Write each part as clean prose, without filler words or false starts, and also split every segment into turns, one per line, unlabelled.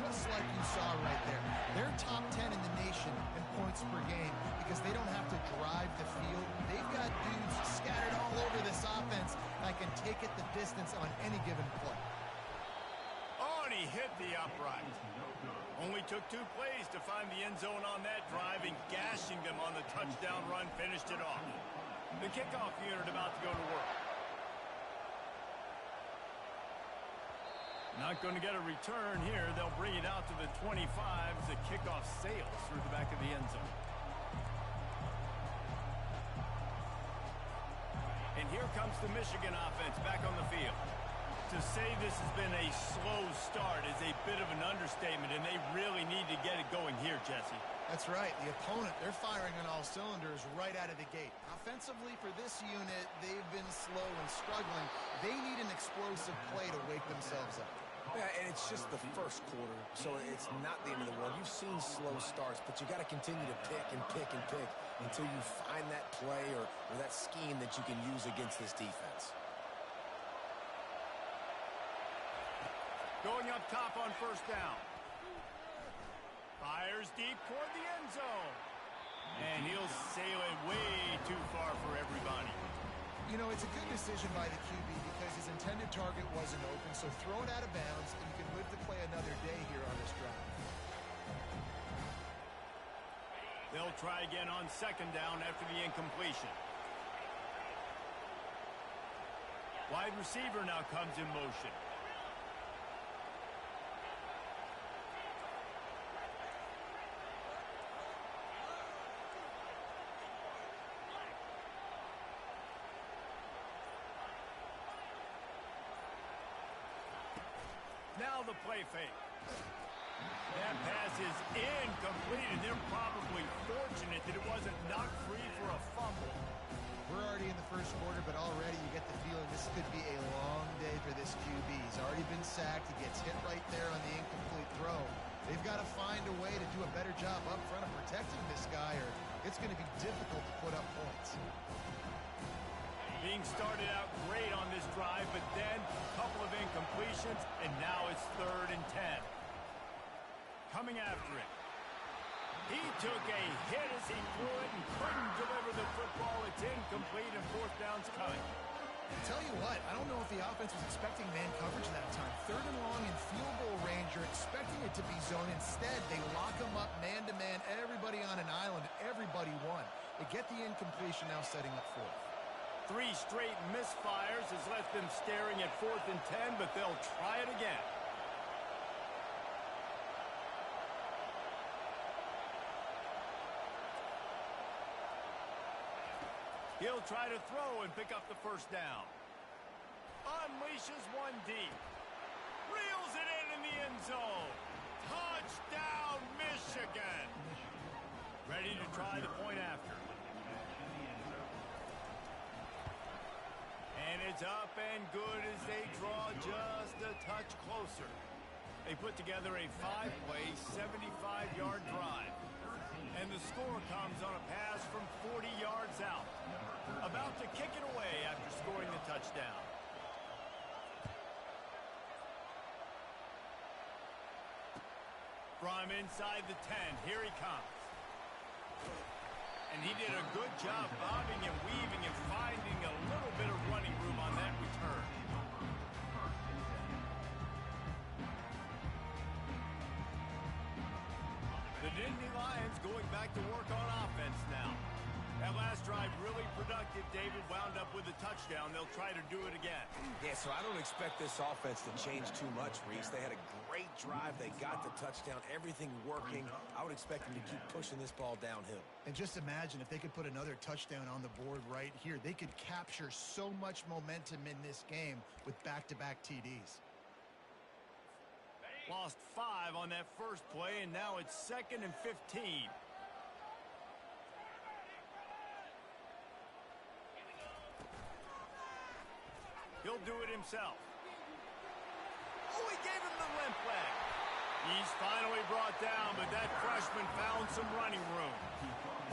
just like you saw right there. They're top 10 in the nation in points per game because they don't have to drive the field. They've got dudes scattered all over this offense that can take it the distance on any given play.
Oh, and he hit the upright. Only took 2 plays to find the end zone on that drive, and gashing them on the touchdown run finished it off. The kickoff unit about to go to work. Not going to get a return here. They'll bring it out to the 25 as the kickoff sails through the back of the end zone. And here comes the Michigan offense back on the field. To say this has been a slow start is a bit of an understatement, and they really need to get it going here, Jesse.
That's right. The opponent, they're firing on all cylinders right out of the gate. Offensively, for this unit, they've been slow and struggling. They need an explosive play to wake themselves up.
Yeah, and it's just the first quarter, so it's not the end of the world. You've seen slow starts, but you got to continue to pick and pick and pick until you find that play or that scheme that you can use against this defense.
Going up top on first down. Fires deep toward the end zone. And he'll sail it way too far for everybody.
You know, it's a good decision by the QB because his intended target wasn't open, so throw it out of bounds, and you can live to play another day here on this drive.
They'll try again on second down after the incompletion. Wide receiver now comes in motion. Now the play fake. That pass is incomplete, and they're probably fortunate that it wasn't knocked free for a fumble.
We're already in the first quarter, but already you get the feeling this could be a long day for this QB. He's already been sacked. He gets hit right there on the incomplete throw. They've got to find a way to do a better job up front of protecting this guy, or it's going to be difficult to put up points.
Being started out great on this drive, but then a couple of incompletions, and now it's 3rd and 10. Coming after it. He took a hit as he threw it and couldn't deliver the football. It's incomplete, and 4th down's coming.
Tell you what, I don't know if the offense was expecting man coverage that time. 3rd and long in field goal range, you're expecting it to be zone. Instead, they lock them up man-to-man, everybody on an island, everybody won. They get the incompletion, now setting up 4th.
3 straight misfires has left them staring at 4th and 10, but they'll try it again. He'll try to throw and pick up the 1st down. Unleashes one deep. Reels it in the end zone. Touchdown, Michigan. Ready to try the point after. And it's up and good as they draw just a touch closer. They put together a 5-play, 75-yard drive. And the score comes on a pass from 40 yards out. About to kick it away after scoring the touchdown. From inside the 10, here he comes. And he did a good job bobbing and weaving and finding a little bit of running room on that return. The Nittany Lions going back to work on offense now. That last drive really productive. David wound up with a touchdown. They'll try to do it again.
Yeah, so I don't expect this offense to change too much, Reese. They had a great drive. They got the touchdown. Everything working. I would expect them to keep pushing this ball downhill.
And just imagine if they could put another touchdown on the board right here. They could capture so much momentum in this game with back-to-back TDs.
Lost 5 on that first play, and now it's 2nd and 15. He'll do it himself. Oh, he gave him the limp leg. He's finally brought down, but that freshman found some running room.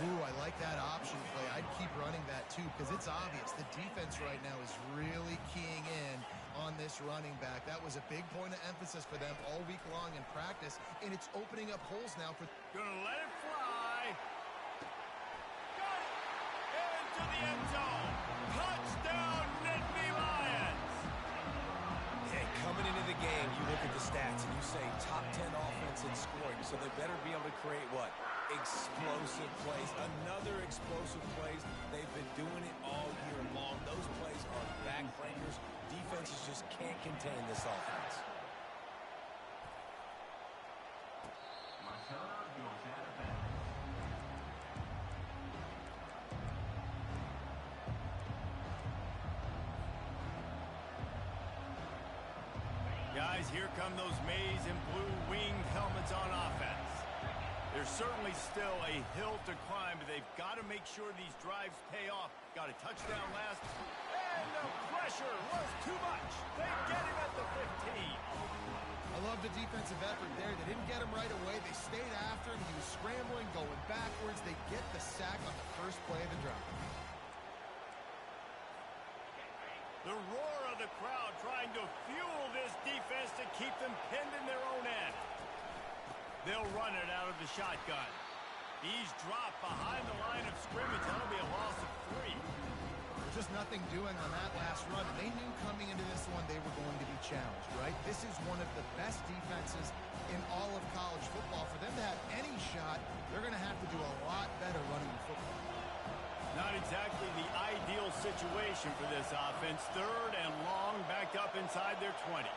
Ooh, I like that option play. I'd keep running that too because it's obvious the defense right now is really keying in on this running back. That was a big point of emphasis for them all week long in practice, and it's opening up holes now for...
Gonna let it fly. Got it! Into the end zone. Touchdown, Nittany Lions!
Hey, coming into the game, you look at the stats and you say top 10 offense in scoring, so they better be able to create what? Explosive plays. Another explosive plays. They've been doing it all year long. Those plays are backbreakers. Defenses just can't contain this offense.
Guys, here come those maize and blue winged helmets on offense. There's certainly still a hill to climb, but they've got to make sure these drives pay off. Got a touchdown last, and the pressure was too much. They get him at the 15.
I love the defensive effort there. They didn't get him right away. They stayed after him. He was scrambling, going backwards. They get the sack on the first play of the drive.
The roar of the crowd trying to fuel this defense to keep them pinned in their own end. They'll run it out of the shotgun. He's dropped behind the line of scrimmage. That'll be a loss of 3.
There's just nothing doing on that last run. They knew coming into this one they were going to be challenged, right? This is one of the best defenses in all of college football. For them to have any shot, they're going to have to do a lot better running the football.
Not exactly the ideal situation for this offense. 3rd and long, backed up inside their 20.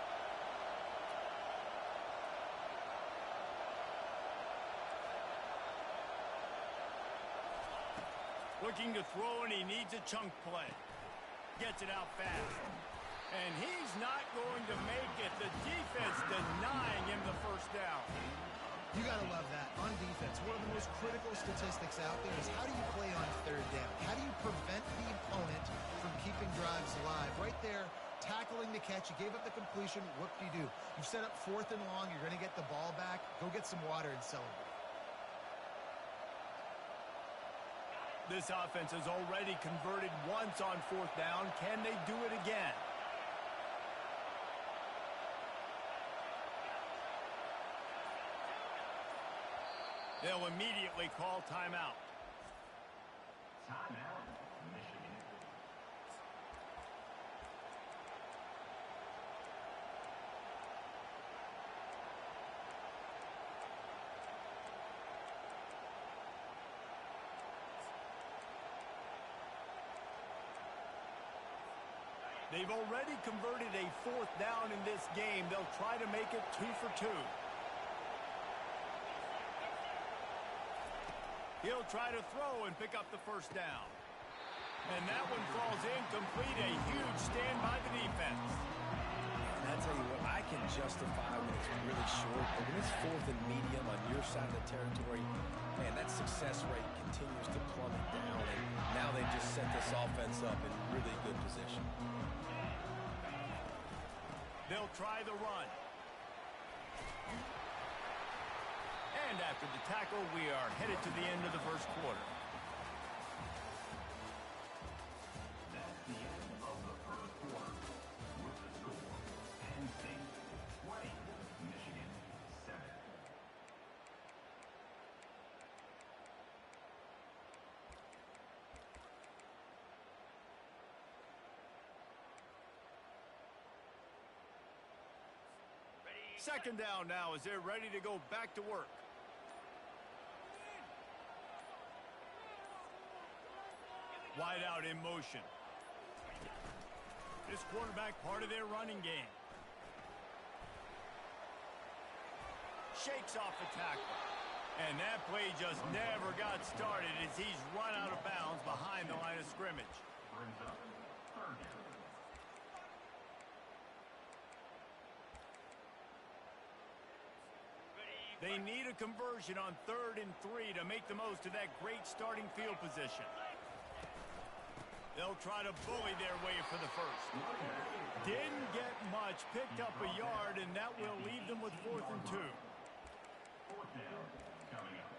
Looking to throw, and he needs a chunk play. Gets it out fast. And he's not going to make it. The defense denying him the first down.
You got to love that. On defense, one of the most critical statistics out there is how do you play on 3rd down? How do you prevent the opponent from keeping drives alive? Right there, tackling the catch. You gave up the completion. Whoop-de-doo. You've set up 4th and long. You're going to get the ball back. Go get some water and celebrate.
This offense has already converted once on 4th down. Can they do it again? They'll immediately call timeout.
Timeout, Michigan.
They've already converted a 4th down in this game. They'll try to make it 2 for 2. He'll try to throw and pick up the first down. And that one falls incomplete. A huge stand by the defense.
And I tell you what, I can justify when it's really short, but when it's 4th and medium on your side of the territory, man, that success rate continues to plummet down, and now they've just set this offense up in really good position.
They'll try the run. And after the tackle, we are headed to the end of the first quarter.
That's the end of the first quarter. With the score, Penn State 20, Michigan 7.
Second down now as they're ready to go back to work. Wide out in motion. This quarterback part of their running game. Shakes off the tackle. And that play just never got started as he's run out of bounds behind the line of scrimmage.
Brings up third down.
They need a conversion on 3rd and 3 to make the most of that great starting field position. They'll try to bully their way for the first. Didn't get much, picked up a yard, and that will leave them with 4th and 2.
4th down coming up.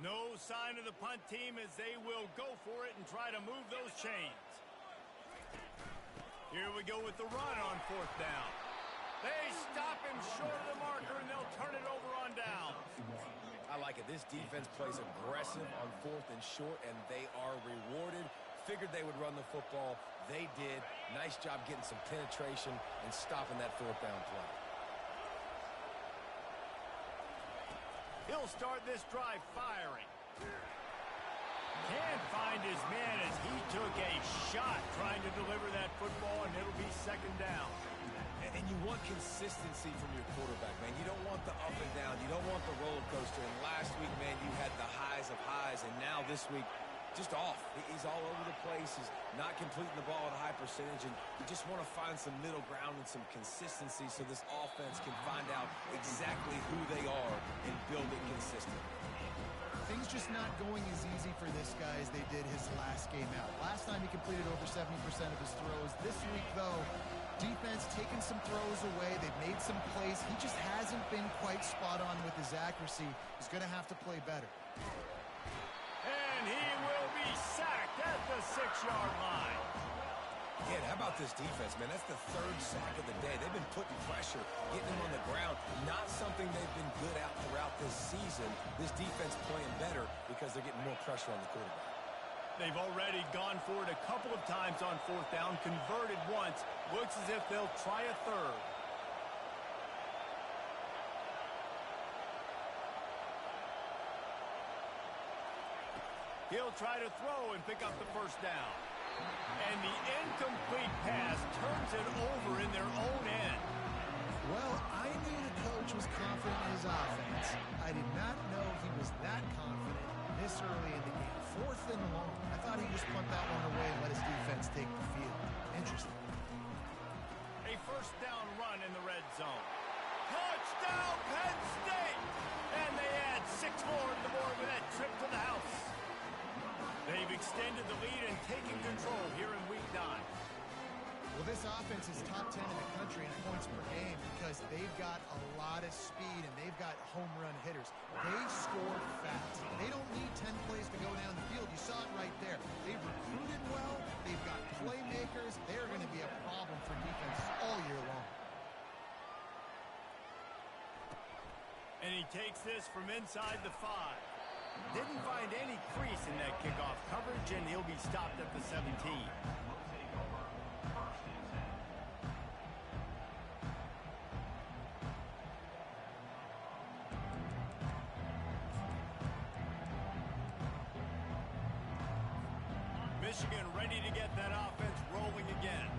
No sign of the punt team as they will go for it and try to move those chains. Here we go with the run on 4th down. They stop him short of the marker, and they'll turn it over on down.
I like it. This defense plays aggressive on 4th and short, and they are rewarded. Figured they would run the football. They did. Nice job getting some penetration and stopping that 4th down play.
He'll start this drive firing. Can't find his man as he took a shot trying to deliver that football, and it'll be 2nd down.
And you want consistency from your quarterback, man. You don't want the up and down. You don't want the roller coaster. And last week, man, you had the highs of highs, and now this week, just off. He's all over the place. He's not completing the ball at a high percentage, and you just want to find some middle ground and some consistency so this offense can find out exactly who they are and build it consistently.
Things just not going as easy for this guy as they did his last game out. Last time he completed over 70% of his throws. This week, though, defense taking some throws away. They've made some plays. He just hasn't been quite spot on with his accuracy. He's going to have to play better.
And he will be sacked at the 6-yard line.
Yeah, how about this defense, man? That's the 3rd sack of the day. They've been putting pressure, getting them on the ground. Not something they've been good at throughout this season. This defense playing better because they're getting more pressure on the quarterback.
They've already gone for it a couple of times on 4th down, converted once. Looks as if they'll try a 3rd. He'll try to throw and pick up the 1st down. And the incomplete pass turns it over in their own end.
Well, I knew the coach was confident in his offense. I did not know he was that confident this early in the game. 4th and long. I thought he just punt that one away and let his defense take the field. Interesting.
A 1st down run in the red zone. Touchdown, Penn State! And they add 6 more to the board with that trip to the house. They've extended the lead and taken control here in Week 9.
Well, this offense is top 10 in the country in points per game because they've got a lot of speed and they've got home run hitters. They score fast. They don't need 10 plays to go down the field. You saw it right there. They've recruited well. They've got playmakers. They're going to be a problem for defenses all year long.
And he takes this from inside the 5. Didn't find any crease in that kickoff coverage, and he'll be stopped at the 17. Michigan ready to get that offense rolling again.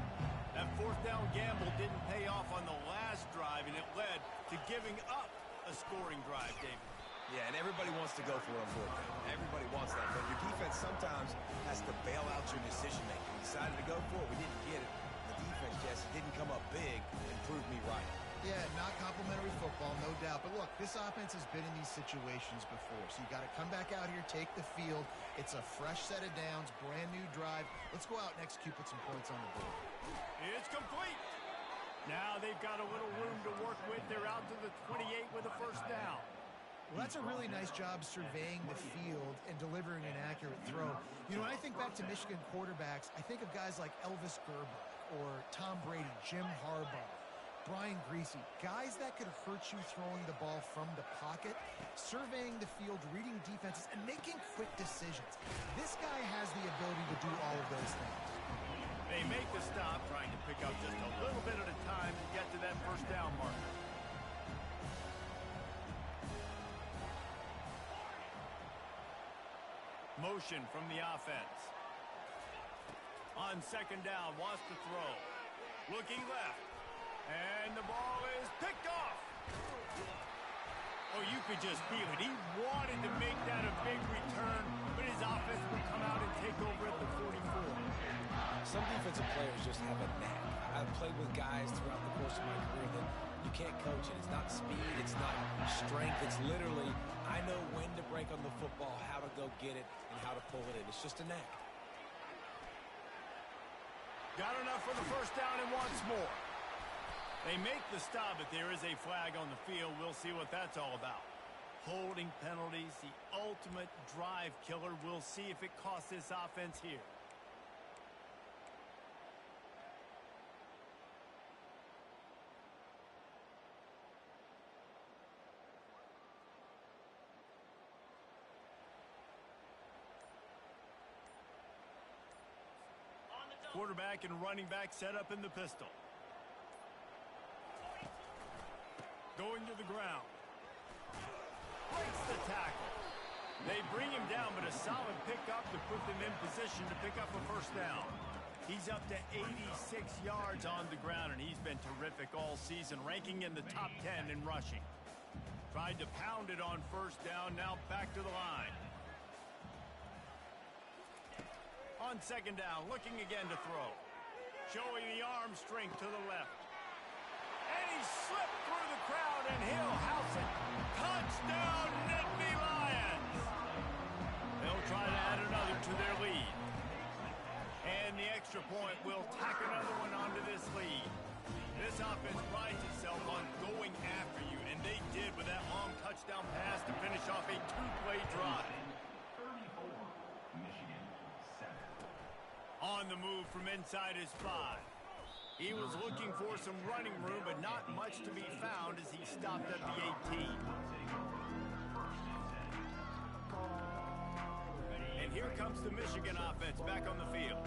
That 4th down gamble didn't pay off on the last drive, and it led to giving up a scoring drive, David.
Yeah, and everybody wants to go for it on 4th down. Everybody wants that, but your defense sometimes has to bail out your decision-making. We decided to go for it. We didn't get it. The defense, Jesse, didn't come up big and prove me right.
Yeah, not complimentary football, no doubt. But look, this offense has been in these situations before. So you got to come back out here, take the field. It's a fresh set of downs, brand new drive. Let's go out and execute, put some points on the board.
It's complete. Now they've got a little room to work with. They're out to the 28 with a 1st down.
Well, that's a really nice job surveying the field and delivering an accurate throw. You know, when I think back to Michigan quarterbacks, I think of guys like Elvis Gerber or Tom Brady, Jim Harbaugh, Brian Griese, guys that could hurt you throwing the ball from the pocket, surveying the field, reading defenses, and making quick decisions. This guy has the ability to do all of those things.
They make the stop, trying to pick up just a little bit at a time to get to that 1st down marker. Motion from the offense. On 2nd down, wants to throw. Looking left. And the ball is picked off. Oh, you could just feel it. He wanted to make that a big return, but his offense would come out and take over at the 44.
Some defensive players just have a knack. I've played with guys throughout the course of my career that you can't coach it. It's not speed. It's not strength. It's literally, I know when to break on the football, how to go get it, and how to pull it in. It's just a knack.
Got enough for the 1st down and wants more. They make the stop, but there is a flag on the field. We'll see what that's all about. Holding penalties, the ultimate drive killer. We'll see if it costs this offense here. Quarterback and running back set up in the pistol. Going to the ground. Breaks the tackle. They bring him down, but a solid pickup to put them in position to pick up a first down. He's up to 86 yards on the ground, and he's been terrific all season, ranking in the top 10 in rushing. Tried to pound it on first down, now back to the line. On second down, looking again to throw. Showing the arm strength to the left. And he slipped through the crowd, and he'll house it. Touchdown, Nittany Lions! They'll try to add another to their lead. And the extra point will tack another one onto this lead. This offense prides itself on going after you, and they did with that long touchdown pass to finish off a two-play drive. On the move from inside his 5. He was looking for some running room, but not much to be found as he stopped at the 18. And here comes the Michigan offense back on the field.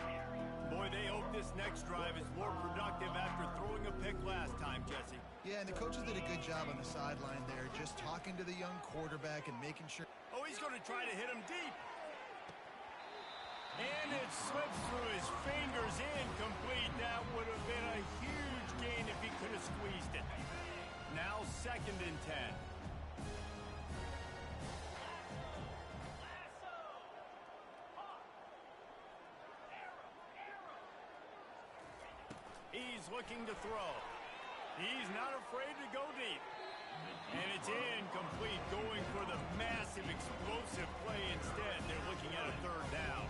Boy, they hope this next drive is more productive after throwing a pick last time, Jesse.
Yeah, and the coaches did a good job on the sideline there, just talking to the young quarterback and making sure.
Oh, he's going to try to hit him deep. And it slips through his fingers, incomplete. That would have been a huge gain if he could have squeezed it. Now 2nd and 10. He's looking to throw. He's not afraid to go deep. And it's incomplete, going for the massive explosive play instead. They're looking at a 3rd down.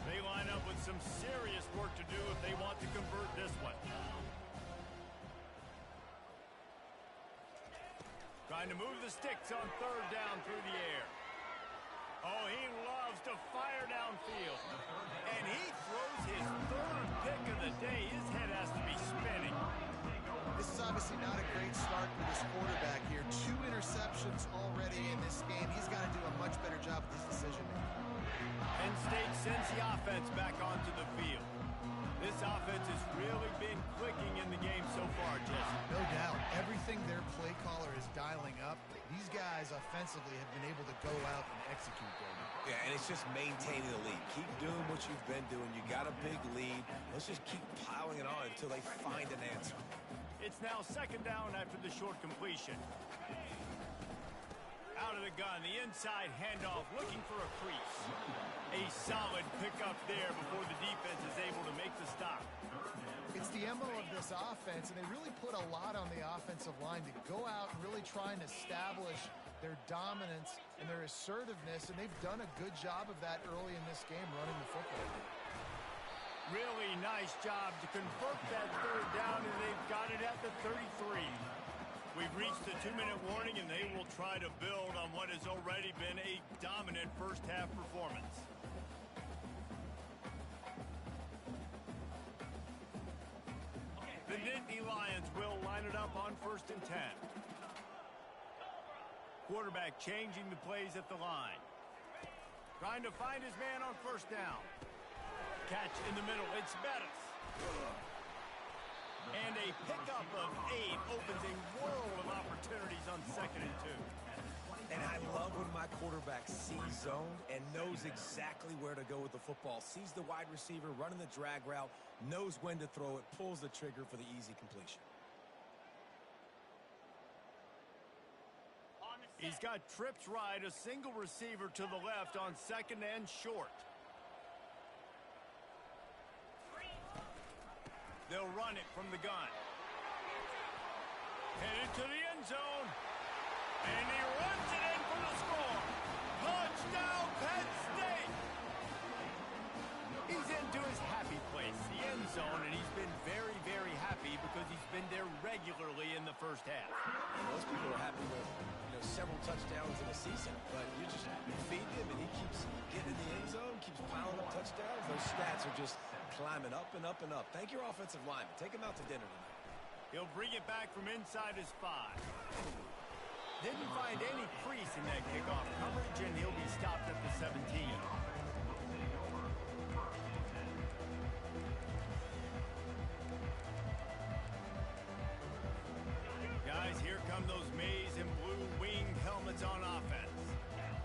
They line up with some serious work to do if they want to convert this one. Trying to move the sticks on 3rd down through the air. Oh, he loves to fire downfield. And he throws his 3rd pick of the day. His head has to be spinning.
This is obviously not a great start for this quarterback here. 2 interceptions already in this game. He's got to do a much better job with his decision-making.
Penn State sends the offense back onto the field. This offense has really been clicking in the game so far, Jesse.
No doubt. Everything their play caller is dialing up. These guys offensively have been able to go out and execute there.
Yeah, and it's just maintaining the lead. Keep doing what you've been doing. You got a big lead. Let's just keep piling it on until they find an answer.
It's now 2nd down after the short completion. Out of the gun, the inside handoff, looking for a crease. A solid pickup there before the defense is able to make the stop.
It's the MO of this offense, and they really put a lot on the offensive line to go out and really try and establish their dominance and their assertiveness, and they've done a good job of that early in this game running the football.
Really nice job to convert that 3rd down, and they've got it at the 33. We've reached the 2-minute warning, and they will try to build on what has already been a dominant first-half performance. The Nittany Lions will line it up on 1st and 10. Quarterback changing the plays at the line. Trying to find his man on 1st down. Catch in the middle. It's Bettis. And a pickup of 8 opens a world of opportunities on 2nd and 2.
And I love when my quarterback sees zone and knows exactly where to go with the football. Sees the wide receiver running the drag route, knows when to throw it, pulls the trigger for the easy completion.
He's got trips right, a single receiver to the left on 2nd and short. They'll run it from the gun. Headed to the end zone. And he runs it in for the score. Touchdown, Penn State! He's into his happy place, the end zone, and he's been very, very happy because he's been there regularly in the first half.
Most people are happy with several touchdowns in a season, but you just feed him and he keeps getting in the end zone, keeps piling up touchdowns. Those stats are just climbing up and up and up. Thank your offensive lineman. Take him out to dinner tonight.
He'll bring it back from inside his 5. Didn't find any crease in that kickoff coverage, and he'll be stopped at the 17. Guys, here come those maize and blue winged helmets on offense.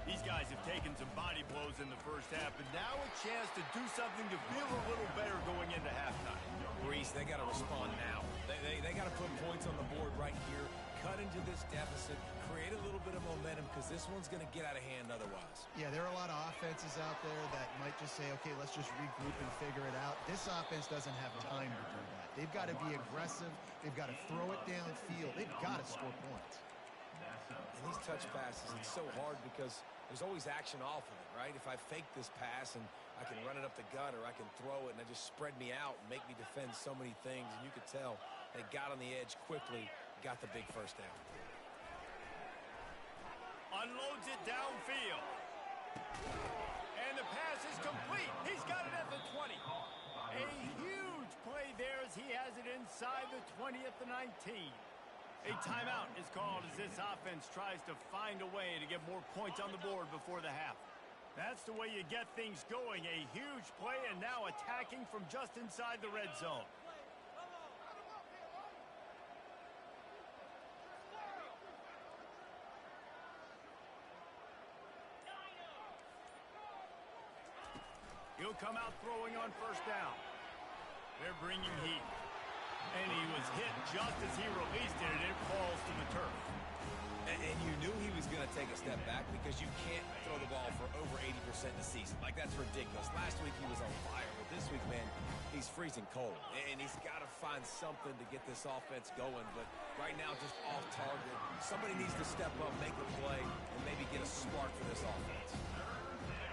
These guys have taken some body blows in the first half, but now a chance to do something to feel a little better going into halftime.
Reese, they got to respond now. They got to put points on the board right here, cut into this deficit, create a little bit of momentum, because this one's going to get out of hand otherwise.
Yeah, there are a lot of offenses out there that might just say, okay, let's just regroup and figure it out. This offense doesn't have time to do that. They've got to be aggressive. They've got to throw it downfield. They've got to score points.
And these touch passes, it's so hard because there's always action off of it, right? If I fake this pass and I can run it up the gut, or I can throw it and I just spread me out and make me defend so many things, and you could tell they got on the edge quickly, got the big first down.
Unloads it downfield. And the pass is complete. He's got it at the 20. A huge play there as he has it inside the 20 at the 19. A timeout is called as this offense tries to find a way to get more points on the board before the half. That's the way you get things going. A huge play, and now attacking from just inside the red zone. He'll come out throwing on first down. They're bringing heat. And he was hit just as he released it, and it falls to the turf.
And you knew he was going to take a step back, because you can't throw the ball for over 80% in the season. Like, that's ridiculous. Last week he was on fire, but this week, man, he's freezing cold. And he's got to find something to get this offense going. But right now, just off target. Somebody needs to step up, make a play, and maybe get a spark for this offense.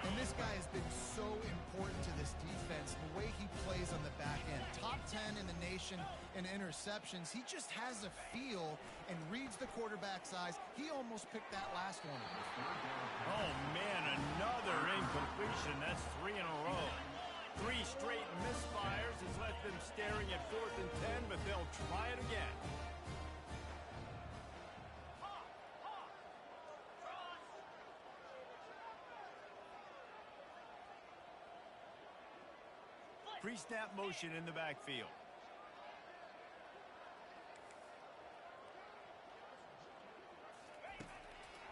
And this guy has been so important to this defense, the way he plays on the back end. Top 10 in the nation in interceptions. He just has a feel and reads the quarterback's eyes. He almost picked that last one.
Oh, man, another incompletion. That's 3 in a row. 3 straight misfires has left them staring at 4th and 10, but they'll try it again. Pre-snap motion in the backfield.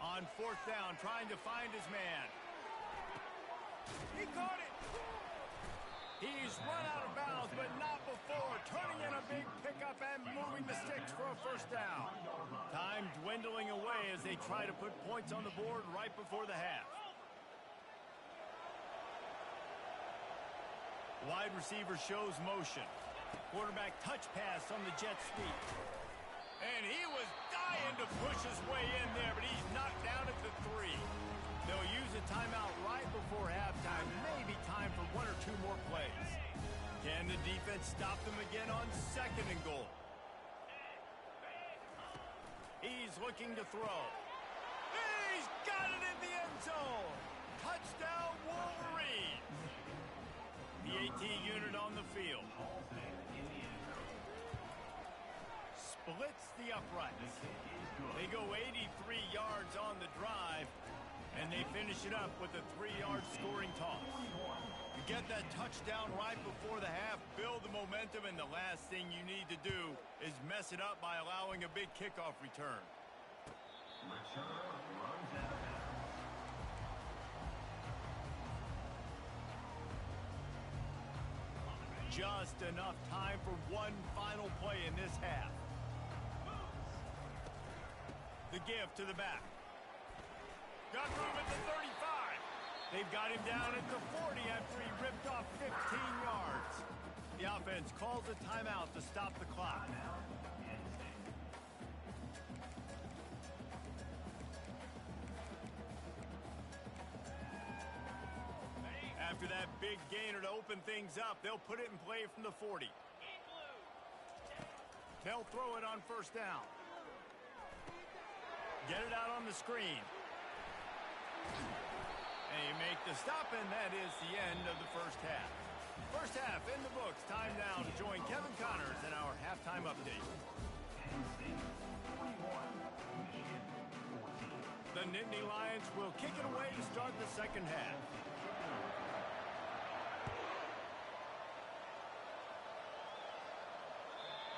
On 4th down, trying to find his man. He caught it. He's run out of bounds, but not before. Turning in a big pickup and moving the sticks for a first down. Time dwindling away as they try to put points on the board right before the half. Wide receiver shows motion. Quarterback touch pass on the jet sweep. And he was dying to push his way in there, but he's knocked down at the 3. They'll use a timeout right before halftime. Maybe time for 1 or 2 more plays. Can the defense stop them again on 2nd and goal? He's looking to throw. He's got it in the end zone. Touchdown, Wolverine. The AT unit on the field. Splits the uprights. They go 83 yards on the drive, and they finish it up with a 3-yard scoring toss. You get that touchdown right before the half, build the momentum, and the last thing you need to do is mess it up by allowing a big kickoff return.
Returner runs out of bounds.
Just enough time for one final play in this half. The give to the back. Got room at the 35. They've got him down at the 40 after he ripped off 15 yards. The offense calls a timeout to stop the clock. After that big gainer to open things up, they'll put it in play from the 40. They'll throw it on first down. Get it out on the screen. And you make the stop, and that is the end of the first half. First half in the books. Time now to join Kevin Connors in our halftime update. The Nittany Lions will kick it away to start the second half.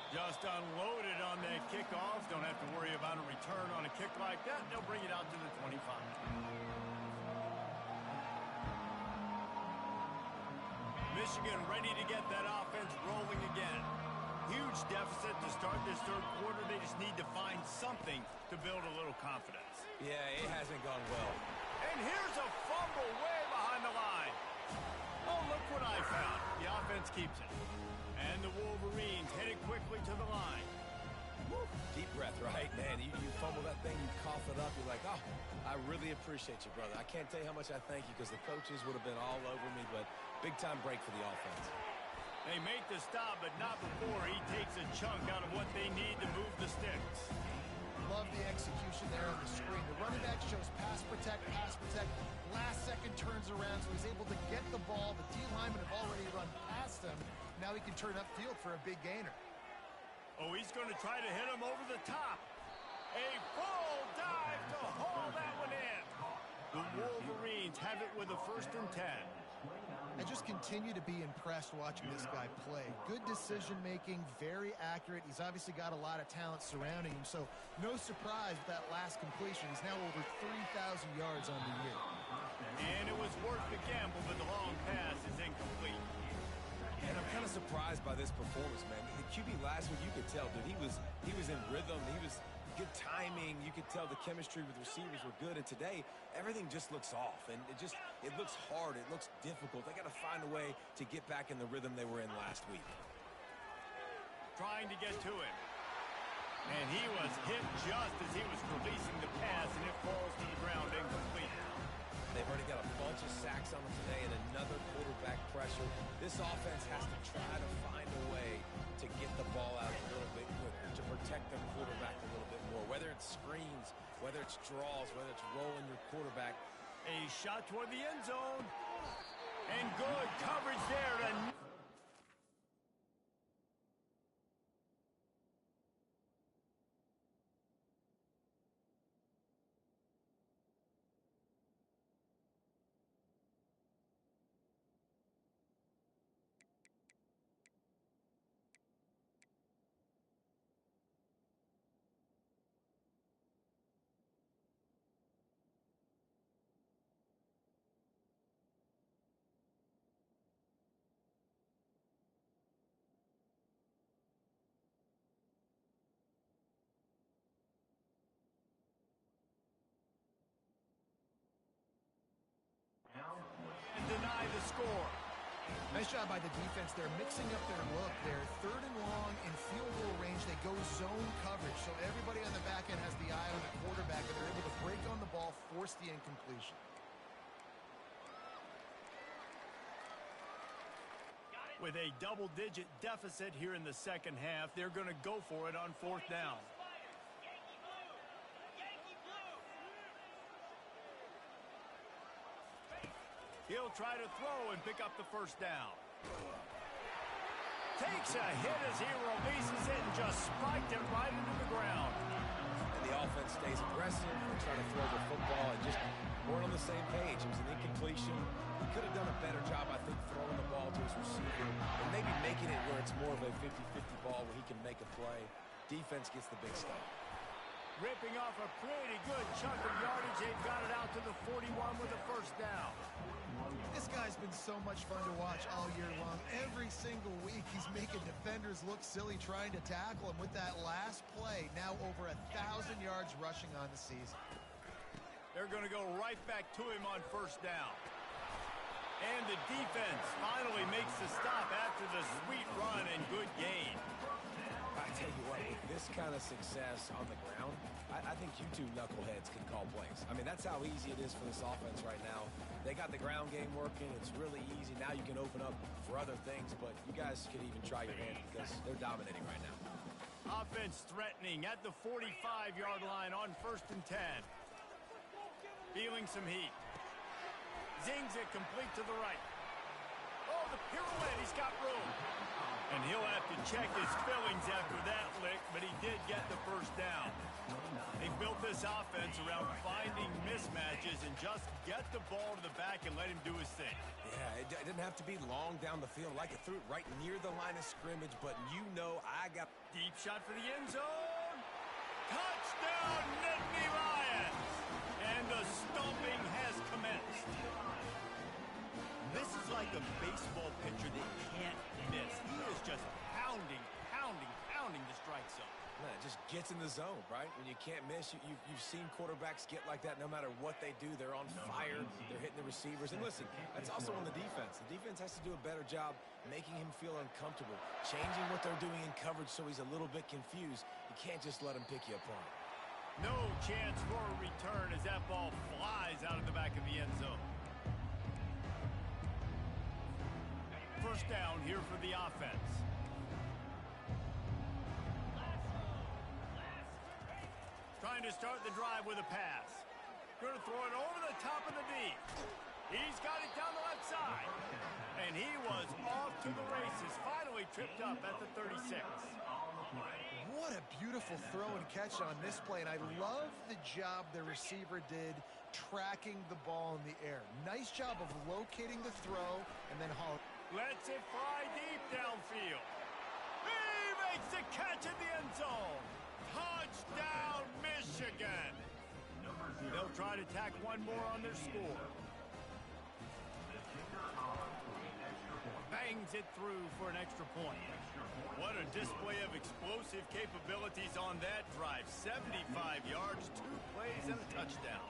Just unloaded on that kickoff. Don't have to worry about a return on a kick like that. They'll bring it out to the 25. Michigan ready to get that offense rolling again. Huge deficit to start this third quarter. They just need to find something to build a little confidence.
Yeah, it hasn't gone well.
And here's a fumble way behind the line. Oh, look what I found. The offense keeps it. And the Wolverines headed quickly to the line.
Woo. Deep breath, right? Man, you fumble that thing, you cough it up. You're like, oh, I really appreciate you, brother. I can't tell you how much I thank you because the coaches would have been all over me, but big-time break for the offense.
They make the stop, but not before he takes a chunk out of what they need to move the sticks.
Love the execution there on the screen. The running back shows pass protect, last second turns around, so he's able to get the ball. The D linemen have already run past him. Now he can turn upfield for a big gainer.
Oh, he's going to try to hit him over the top. A full dive to haul that one in. The Wolverines have it with a 1st and 10.
I just continue to be impressed watching this guy play. Good decision-making, very accurate. He's obviously got a lot of talent surrounding him, so no surprise with that last completion. He's now over 3,000 yards on the year.
And it was worth the gamble, but the long pass is incomplete.
And I'm kind of surprised by this performance, man. The QB last week, you could tell, dude, he was in rhythm. He was good timing. You could tell the chemistry with receivers were good. And today, everything just looks off. And it looks hard. It looks difficult. They got to find a way to get back in the rhythm they were in last week.
Trying to get to him. And he was hit just as he was releasing the pass, and it falls to the ground incomplete.
They've already got a bunch of sacks on them today and another quarterback pressure. This offense has to try to find a way to get the ball out a little bit quicker, to protect their quarterback a little bit more, whether it's screens, whether it's draws, whether it's rolling your quarterback.
A shot toward the end zone. And good coverage there to... and deny the score.
Nice job by the defense. They're mixing up their look. They're 3rd and long in field goal range. They go zone coverage, so everybody on the back end has the eye on the quarterback, and they're able to break on the ball, force the incompletion.
With a double-digit deficit here in the second half, they're going to go for it on 4th down. He'll try to throw and pick up the 1st down. Takes a hit as he releases it and just spiked it right into the ground.
And the offense stays aggressive. They try to throw the football and just weren't on the same page. It was an incompletion. He could have done a better job, I think, throwing the ball to his receiver and maybe making it where it's more of a 50-50 ball where he can make a play. Defense gets the big stop.
Ripping off a pretty good chunk of yardage. They've got it out to the 41 with a 1st down.
This guy's been so much fun to watch all year long. Every single week, he's making defenders look silly trying to tackle him. With that last play, now over 1,000 yards rushing on the season.
They're going to go right back to him on 1st down. And the defense finally makes the stop after the sweet run and good gain.
I tell you what, with this kind of success on the ground, I think you two knuckleheads can call plays. I mean, that's how easy it is for this offense right now. They got the ground game working. It's really easy. Now you can open up for other things, but you guys could even try your hand because they're dominating right now.
Offense threatening at the 45-yard line on 1st and 10. Feeling some heat. Zings it complete to the right. Oh, the pirouette, he's got room. And he'll have to check his fillings after that lick, but he did get the first down. They built this offense around finding mismatches and just get the ball to the back and let him do his thing.
Yeah, it didn't have to be long down the field. Like it threw it right near the line of scrimmage, but you know I got...
Deep shot for the end zone. Touchdown, Nittany Lions. And the stomping has commenced. This is like a baseball pitcher that can't miss. He is just pounding the strike zone.
Man, it just gets in the zone, right? When you can't miss, you've seen quarterbacks get like that no matter what they do. They're on fire. They're hitting the receivers. And listen, that's also on the defense. The defense has to do a better job making him feel uncomfortable, changing what they're doing in coverage so he's a little bit confused. You can't just let him pick you apart.
No chance for a return as that ball flies out of the back of the end zone. First down here for the offense. Trying to start the drive with a pass. Going to throw it over the top of the D. He's got it down the left side. And he was off to the races. Finally tripped up at the 36.
What a beautiful throw and catch on this play. And I love the job the receiver did tracking the ball in the air. Nice job of locating the throw and then hauling.
Lets it fly deep downfield. He makes the catch in the end zone. Touchdown, Michigan. They'll try to tack one more on their score. Bangs it through for an extra point. What a display of explosive capabilities on that drive. 75 yards, 2 plays, and a touchdown.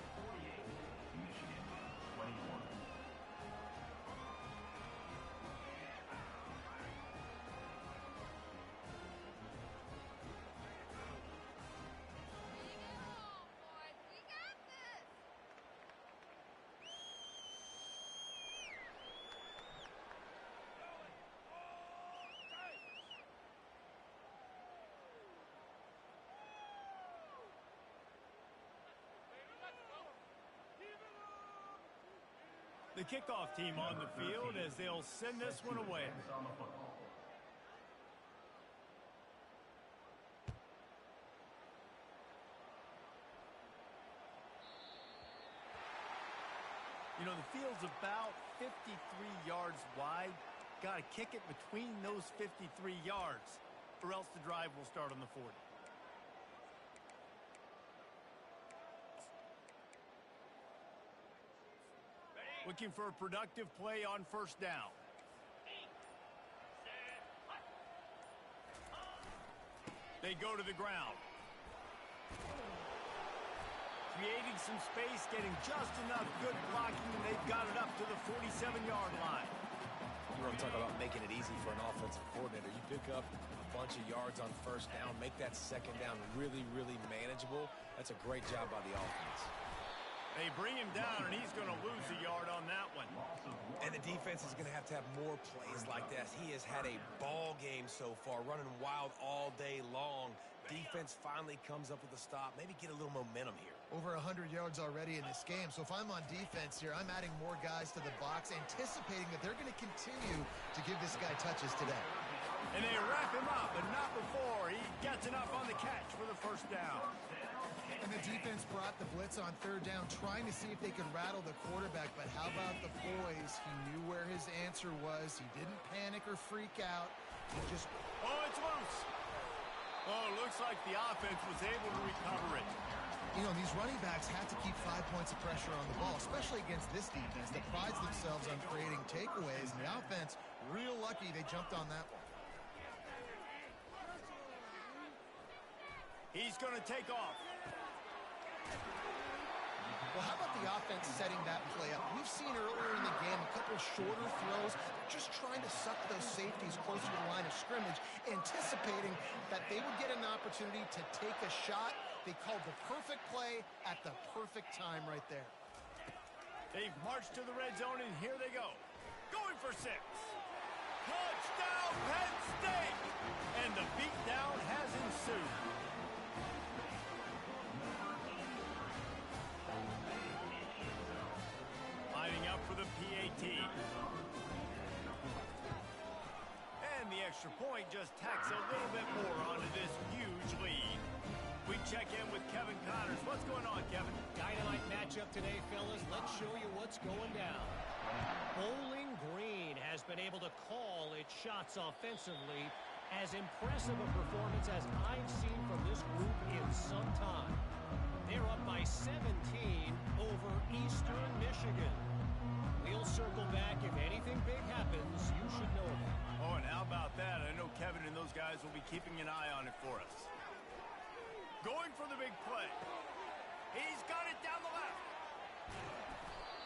The kickoff team on the field as they'll send this one away. You know, the field's about 53 yards wide. Got to kick it between those 53 yards, or else the drive will start on the 40. Looking for a productive play on first down. They go to the ground. Creating some space, getting just enough good blocking, and they've got it up to the 47-yard line.
You want to talk about making it easy for an offensive coordinator. You pick up a bunch of yards on first down, make that second down really, really manageable. That's a great job by the offense.
They bring him down, and he's going to lose a yard on that one.
And the defense is going to have more plays like that. He has had a ball game so far, running wild all day long. Defense finally comes up with a stop. Maybe get a little momentum here.
Over 100 yards already in this game. So if I'm on defense here, I'm adding more guys to the box, anticipating that they're going to continue to give this guy touches today.
And they wrap him up, but not before he gets enough on the catch for the first down.
And the defense brought the blitz on third down, trying to see if they could rattle the quarterback. But how about the boys? He knew where his answer was. He didn't panic or freak out. He just...
Oh, it's loose. Oh, it looks like the offense was able to recover it.
You know, these running backs have to keep 5 points of pressure on the ball, especially against this defense that prides themselves on creating takeaways. And the offense, real lucky they jumped on that one.
He's going to take off.
Well, how about the offense setting that play up? We've seen earlier in the game a couple shorter throws. They're just trying to suck those safeties closer to the line of scrimmage, anticipating that they would get an opportunity to take a shot. They called the perfect play at the perfect time right there.
They've marched to the red zone, and here they go. Going for 6. Touchdown, Penn State! And the beatdown has ensued. Lining up for the PAT. And the extra point just tacks a little bit more onto this huge lead. We check in with Kevin Connors. What's going on, Kevin?
Dynamite matchup today, fellas. Let's show you what's going down. Bowling Green has been able to call its shots offensively. As impressive a performance as I've seen from this group in some time. They're up by 17 over Eastern Michigan. We'll circle back. If anything big happens, you should know about it.
Oh, and how about that? I know Kevin and those guys will be keeping an eye on it for us. Going for the big play. He's got it down the left.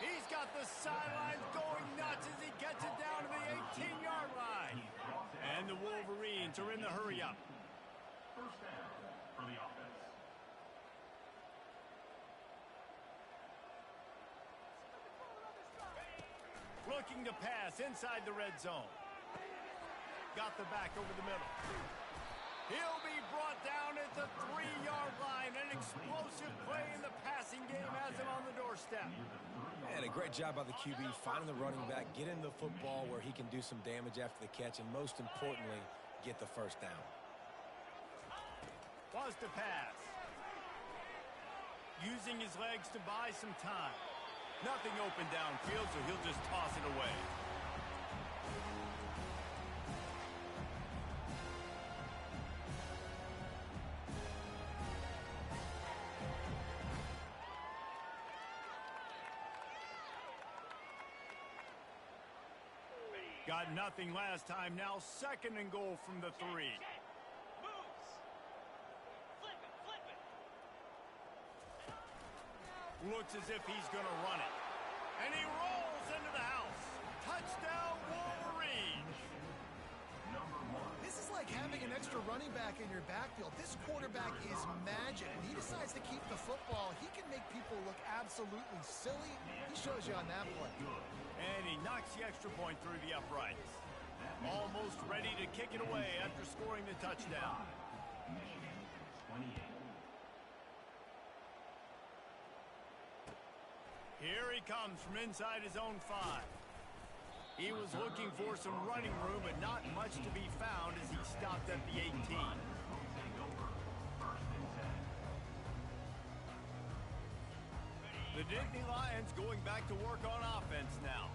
He's got the sidelines going nuts as he gets it down to the 18-yard line. And the Wolverines are in the hurry-up.
First down for the offense.
Looking to pass inside the red zone. Got the back over the middle. He'll be brought down at the 3-yard line. An explosive play in the passing game has him on the doorstep.
And a great job by the QB finding the running back, getting the football where he can do some damage after the catch, and most importantly, get the first down.
Was to pass. Using his legs to buy some time. Nothing open downfield, so he'll just toss it away. Got nothing last time. Now 2nd and goal from the 3. Looks as if he's going to run it. And he rolls into the house. Touchdown, Wolverines.
This is like having an extra running back in your backfield. This quarterback is magic. When he decides to keep the football, he can make people look absolutely silly. He shows you on that play.
And he knocks the extra point through the uprights. Almost ready to kick it away after scoring the touchdown.
Michigan 28.
Here he comes from inside his own 5. He was looking for some running room, but not much to be found as he stopped at the 18. The Nittany Lions going back to work on offense now.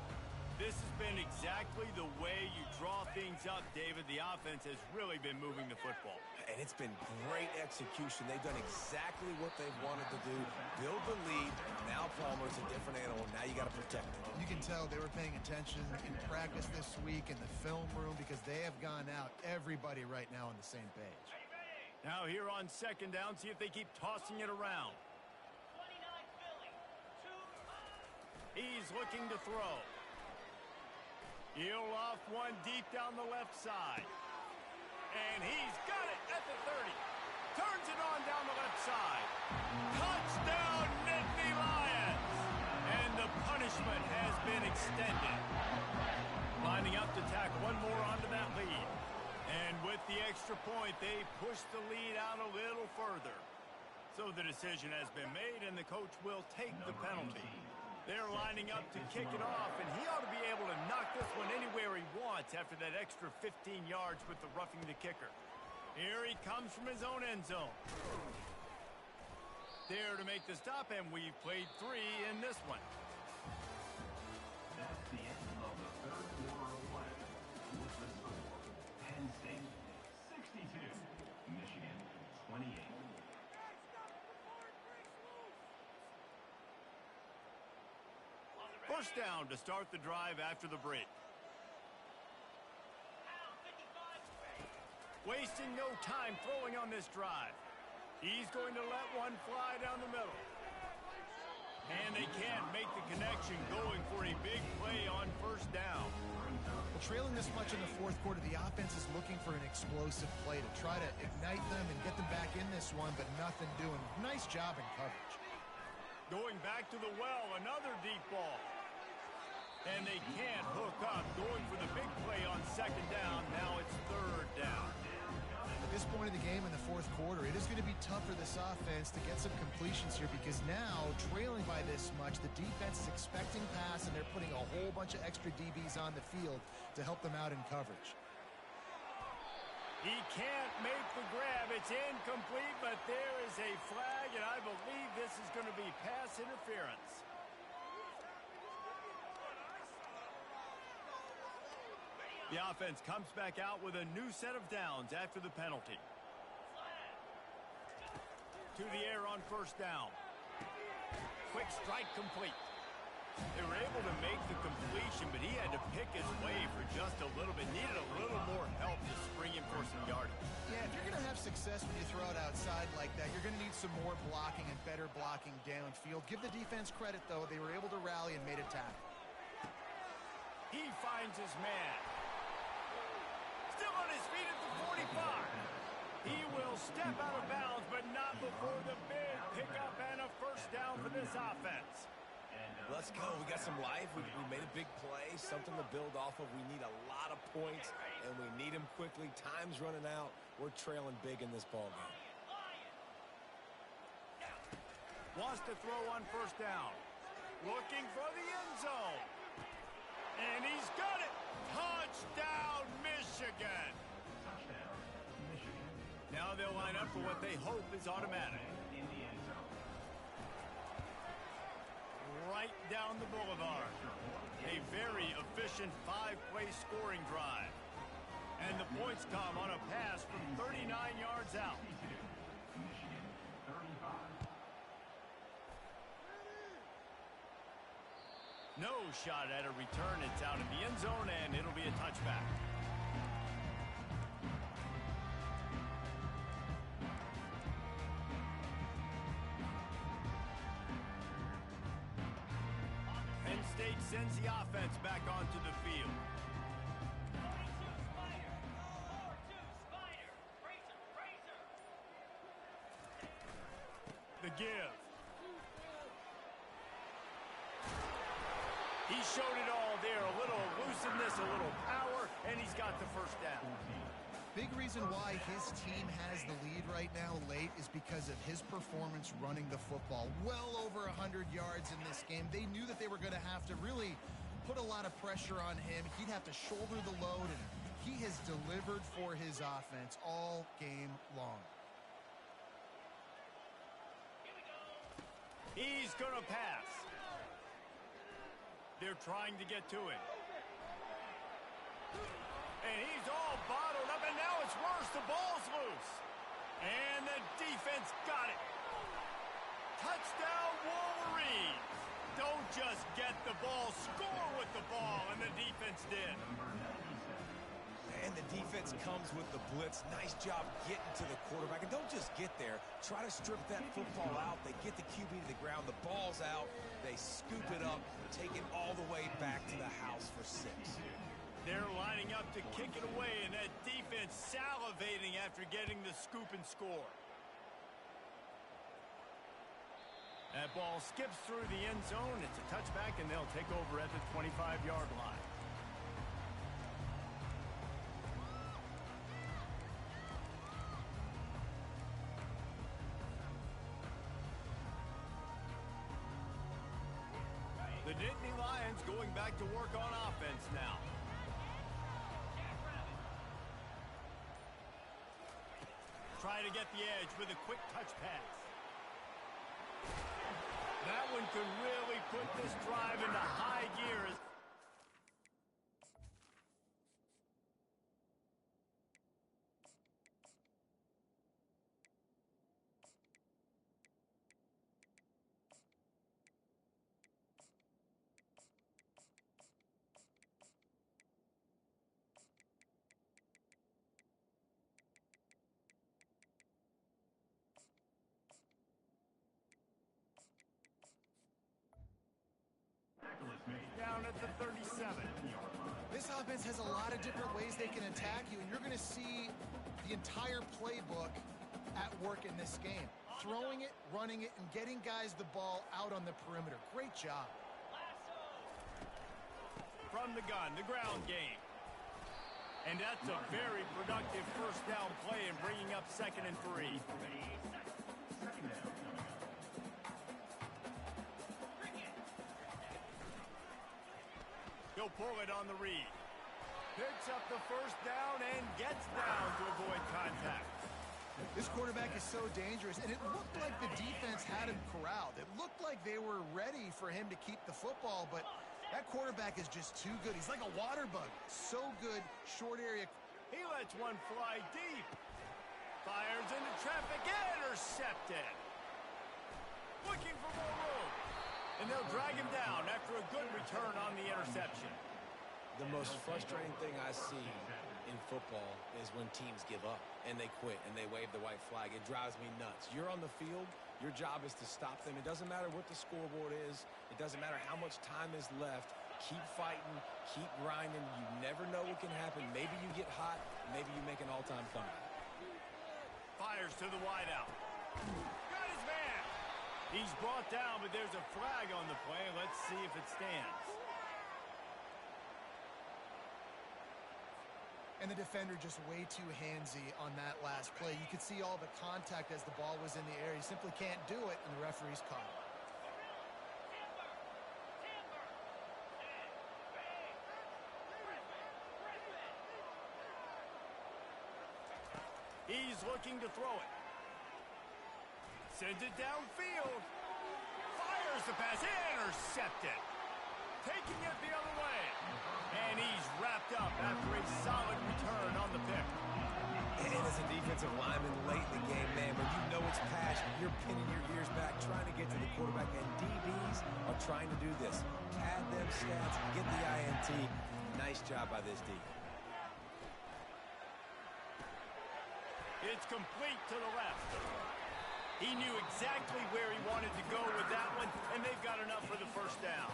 This has been exactly the way you draw things up, David. The offense has really been moving the football.
And it's been great execution. They've done exactly what they've wanted to do. Build the lead. Now Palmer's a different animal. Now you got to protect it.
You can tell they were paying attention in practice this week in the film room because they have gone out, everybody right now on the same page.
Now here on 2nd down, see if they keep tossing it around. He's looking to throw. He'll off one deep down the left side. And he's got it at the 30. Turns it on down the left side. Touchdown, Nittany Lions! And the punishment has been extended. Lining up to tack one more onto that lead. And with the extra point, they push the lead out a little further. So the decision has been made, and the coach will take the penalty. They're lining up to kick it off, and he ought to be able to knock this one anywhere he wants after that extra 15 yards with the roughing the kicker. Here he comes from his own end zone. There to make the stop, and we've played 3 in this one.
That's the end of the 3rd quarter of play. With the score, Penn State 62, Michigan 28.
First down to start the drive after the break. Wasting no time throwing on this drive. He's going to let one fly down the middle. And they can't make the connection, going for a big play on first down.
Well, trailing this much in the 4th quarter, the offense is looking for an explosive play to try to ignite them and get them back in this one, but nothing doing. Nice job in coverage.
Going back to the well, another deep ball. And they can't hook up. Going for the big play on second down. Now it's third down.
At this point in the game in the fourth quarter, it is going to be tough for this offense to get some completions here because now, trailing by this much, the defense is expecting pass, and they're putting a whole bunch of extra DBs on the field to help them out in coverage.
He can't make the grab. It's incomplete, but there is a flag, and I believe this is going to be pass interference. The offense comes back out with a new set of downs after the penalty. To the air on first down. Quick strike complete. They were able to make the completion, but he had to pick his way for just a little bit. Needed a little more help to spring him for some yardage.
Yeah, if you're going to have success when you throw it outside like that, you're going to need some more blocking and better blocking downfield. Give the defense credit, though. They were able to rally and made a tackle.
He finds his man. Still on his feet at the 45. He will step out of bounds, but not before the big pickup and a first down for this offense.
Let's go. We got some life. We made a big play, something to build off of. We need a lot of points, and we need them quickly. Time's running out. We're trailing big in this ballgame.
Wants to throw on first down. Looking for the end zone. And he's got it. Touchdown, Michigan. Now they'll line up for what they hope is automatic. Right down the boulevard. A very efficient five-play scoring drive. And the points come on a pass from 39 yards out. No shot at a return. It's out of the end zone, and it'll be a touchback. Penn State sends the offense back onto the field. The give. He showed it all there. A little elusiveness, a little power, and he's got the first down.
Big reason why his team has the lead right now late is because of his performance running the football. Well over 100 yards in this game. They knew that they were going to have to really put a lot of pressure on him. He'd have to shoulder the load, and he has delivered for his offense all game long.
He's going to pass. They're trying to get to him. And he's all bottled up, and now it's worse. The ball's loose. And the defense got it. Touchdown, Wolverines. Don't just get the ball, score with the ball, and the defense did.
And the defense comes with the blitz. Nice job getting to the quarterback. And don't just get there. Try to strip that football out. They get the QB to the ground. The ball's out. They scoop it up, take it all the way back to the house for 6.
They're lining up to kick it away, and that defense salivating after getting the scoop and score. That ball skips through the end zone. It's a touchback, and they'll take over at the 25-yard line. The Nittany Lions going back to work on offense now. Try to get the edge with a quick touch pass. That one could really put this drive into high gear. Down at the 37.
This offense has a lot of different ways they can attack you, and you're going to see the entire playbook at work in this game. Throwing it, running it, and getting guys the ball out on the perimeter. Great job.
from the gun, the ground game. And that's a very productive first down play in bringing up 2nd and 3. He'll pull it on the read. Picks up the first down and gets down to avoid contact.
This quarterback is so dangerous, and it looked like the defense had him corralled. It looked like they were ready for him to keep the football, but that quarterback is just too good. He's like a water bug. So good, short area.
He lets one fly deep. Fires into traffic, intercepted. Looking for more room. And they'll drag him down after a good return on the interception.
The most frustrating thing I see in football is when teams give up and they quit and they wave the white flag. It drives me nuts. You're on the field. Your job is to stop them. It doesn't matter what the scoreboard is. It doesn't matter how much time is left. Keep fighting. Keep grinding. You never know what can happen. Maybe you get hot. Maybe you make an all-time comeback.
Fires to the wideout. Got his man. He's brought down, but there's a flag on the play. Let's see if it stands.
And the defender just way too handsy on that last play. You could see all the contact as the ball was in the air. He simply can't do it, and the referee's caught it.
He's looking to throw it. Sends it downfield. Fires the pass. Intercepted. Taking it the other way. And he's wrapped up after a solid return on the pick.
And as a defensive lineman late in the game, man, when you know it's passion, you're pinning your ears back, trying to get to the quarterback, and DBs are trying to do this. Pad them stats, get the INT. Nice job by this D.
It's complete to the left. He knew exactly where he wanted to go with that one, and they've got enough for the first down.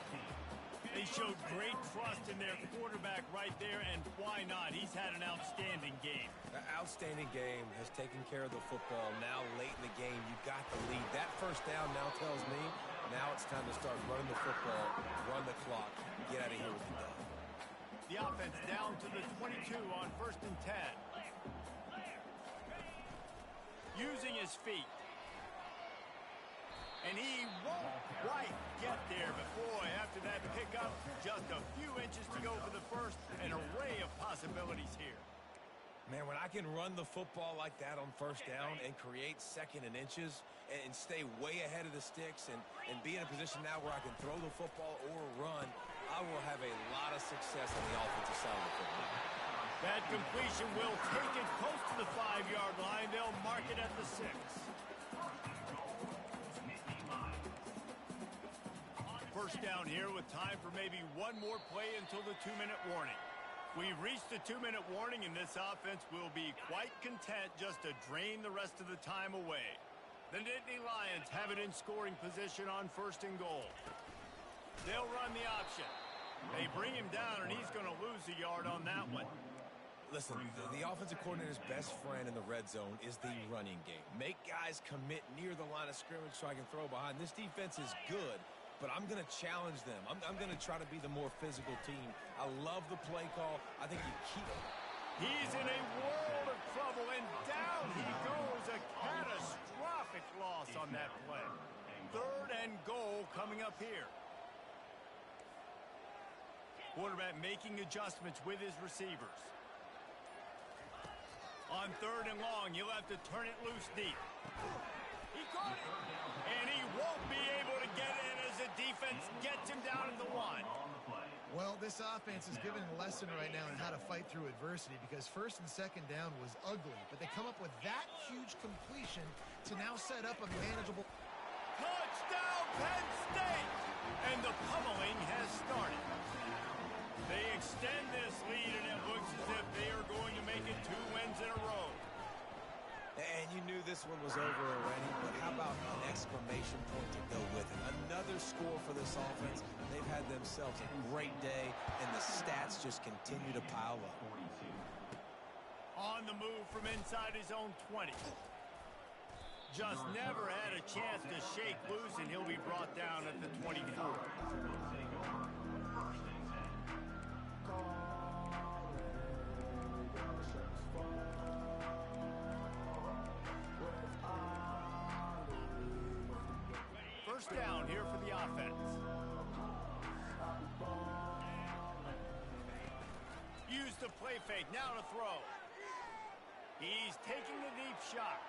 They showed great trust in their quarterback right there, and why not? He's had an outstanding game.
The outstanding game has taken care of the football. Now, late in the game, you got the lead. That first down now tells me now it's time to start running the football, run the clock, get out of here with the dub.
The offense down to the 22 on 1st and 10. Using his feet. And he won't quite get there, but boy, after that pickup, just a few inches to go for the first. An array of possibilities here.
Man, when I can run the football like that on first down and create 2nd and inches and stay way ahead of the sticks and be in a position now where I can throw the football or run, I will have a lot of success on the offensive side of the football.
That completion will take it close to the 5-yard line. They'll mark it at the 6. First down here with time for maybe one more play until the 2-minute warning. We've reached the 2-minute warning, and this offense will be quite content just to drain the rest of the time away. The Nittany Lions have it in scoring position on 1st and goal. They'll run the option. They bring him down, and he's going to lose a yard on that one.
Listen, the offensive coordinator's best friend in the red zone is the running game. Make guys commit near the line of scrimmage so I can throw behind. This defense is good, but I'm going to challenge them. I'm going to try to be the more physical team. I love the play call. I think you keep it.
He's in a world of trouble, and down he goes. A catastrophic loss on that play. 3rd and goal coming up here. Quarterback making adjustments with his receivers. On 3rd and long, he'll have to turn it loose deep. He caught it, and he won't be able to get in as the defense gets him down at the 1.
Well, this offense is giving a lesson right now on how to fight through adversity, because 1st and 2nd down was ugly, but they come up with that huge completion to now set up a manageable...
Touchdown, Penn State! And the pummeling has started. They extend this lead, and it looks as if they are going to make it 2 wins in a row.
And you knew this one was over already, but how about an exclamation point to go with it? Another score for this offense. They've had themselves a great day, and the stats just continue to pile up.
On the move from inside his own 20. Just never had a chance to shake loose, and he'll be brought down at the 24. first down here for the offense. Use the play fake, now to throw. He's taking the deep shot.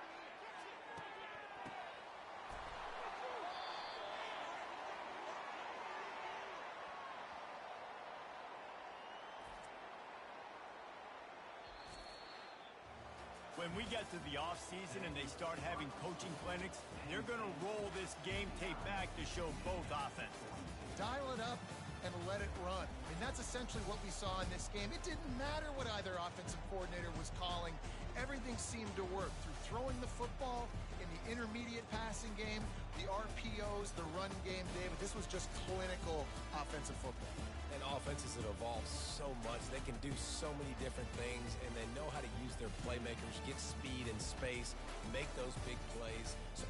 When we get to the offseason and they start having coaching clinics, they're going to roll this game tape back to show both offenses.
Dial it up and let it run. And that's essentially what we saw in this game. It didn't matter what either offensive coordinator was calling. Everything seemed to work through throwing the football in the intermediate passing game, the RPOs, the run game, David. This was just clinical offensive football.
And offenses that evolve so much. They can do so many different things, and they know how to use their playmakers, get speed and space, make those big plays. So